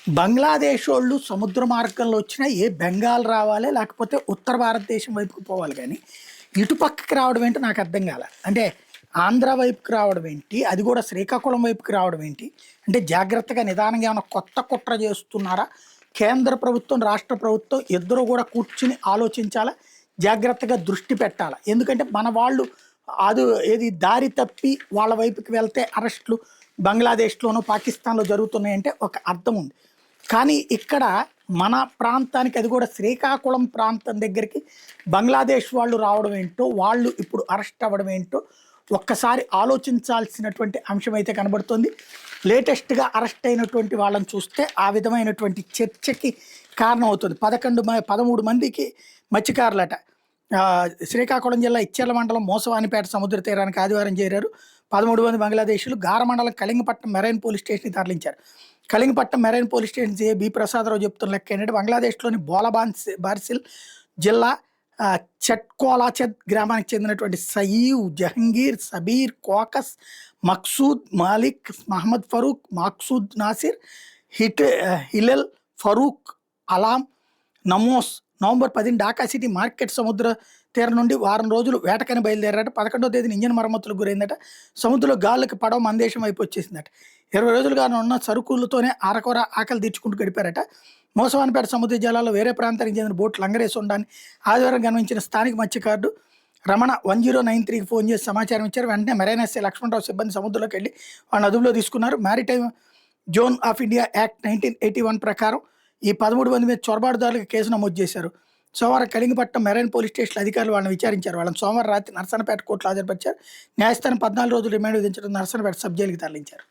బంగ్లాదేశోళ్ళు సముద్ర మార్గంలో వచ్చినా ఏ బెంగాల్ రావాలి లేకపోతే ఉత్తర భారతదేశం వైపుకి పోవాలి కానీ ఇటు పక్కకి రావడం ఏంటో నాకు అర్థం కాల. అంటే ఆంధ్ర వైపుకి రావడం ఏంటి, అది కూడా శ్రీకాకుళం వైపుకి రావడం ఏంటి? అంటే జాగ్రత్తగా నిదానంగా ఏమైనా కొత్త కుట్ర చేస్తున్నారా? కేంద్ర ప్రభుత్వం రాష్ట్ర ప్రభుత్వం ఇద్దరు కూడా కూర్చుని ఆలోచించాలా, జాగ్రత్తగా దృష్టి పెట్టాలా. ఎందుకంటే మన వాళ్ళు అది ఏది దారి తప్పి వాళ్ళ వైపుకి వెళ్తే అరెస్టులు బంగ్లాదేశ్లోనూ పాకిస్తాన్లో జరుగుతున్నాయంటే ఒక అర్థం ఉంది. కానీ ఇక్కడ మన ప్రాంతానికి, అది కూడా శ్రీకాకుళం ప్రాంతం దగ్గరికి బంగ్లాదేశ్ వాళ్ళు రావడం ఏంటో, వాళ్ళు ఇప్పుడు అరెస్ట్ అవ్వడం ఏంటో ఒక్కసారి ఆలోచించాల్సినటువంటి అంశం అయితే కనబడుతుంది. లేటెస్ట్గా అరెస్ట్ అయినటువంటి వాళ్ళని చూస్తే ఆ విధమైనటువంటి చర్చకి కారణం అవుతుంది. 13 మందికి మత్స్యకారులట శ్రీకాకుళం జిల్లా ఇచ్చెర్ల మండలం మోసవానిపేట సముద్ర తీరానికి ఆదివారం చేరారు. 13 మంది బంగ్లాదేశీలు గార మండలం కళింగపట్నం మెరైన్ పోలీస్ స్టేషన్కి తరలించారు. Kalingapatnam marine police station CI B Prasadarao చెప్తున్న లెక్క ఏంటంటే, బంగ్లాదేశ్లోని బార్సిల్ జిల్లా చట్కోలాచెద్ గ్రామానికి చెందినటువంటి సయీవ్, జహంగీర్, సబీర్, కోకస్, మక్సూద్, మాలిక్, మహమ్మద్ ఫరూక్, మక్సూద్ నాసిర్, హిలెల్ ఫరూక్, అలాం, నమోస్ నవంబర్ 10 ఢాకా సిటీ మార్కెట్ సముద్ర తీరం నుండి వారం రోజులు వేటకని బయలుదేరారట. 11వ తేదీన ఇంజన్ మరమ్మతులకు గురైందట. సముద్రంలో గాలులకు పడవ మందేశం వైపు వచ్చేసిందట. 20 రోజులుగా ఉన్న సరుకులతోనే అరకొర ఆకలి తీర్చుకుంటూ గడిపారట. మోసవానిపేట సముద్ర జలాల్లో వేరే ప్రాంతానికి చెందిన బోట్ లంగరేసి ఉండాలని ఆదివారం గమనించిన స్థానిక మత్స్యకారుడు రమణ 1093కి ఫోన్ చేసి సమాచారం ఇచ్చారు. వెంటనే మెరైన్ ఎస్ఐ లక్ష్మణరావు సిబ్బంది సముద్రంలోకి వెళ్ళి వాళ్ళని అదుపులో తీసుకున్నారు. Maritime zone of India act 1981 ప్రకారం ఈ 13 మంది మీద చొరబాటుదారులకు కేసు నమోదు చేశారు. సోమవారం కళింగపట్నం మెరైన్ పోలీస్ స్టేషన్ అధికారులు వాళ్ళని విచారించారు. వాళ్ళని సోమవారం రాత్రి నర్సన్నపేట కోర్టులో హాజరుపరిచారు. న్యాయస్థానం 14 రోజులు రిమాండ్ విధించడం నర్సన్నపేట సబ్ జైలుకి తరలించారు.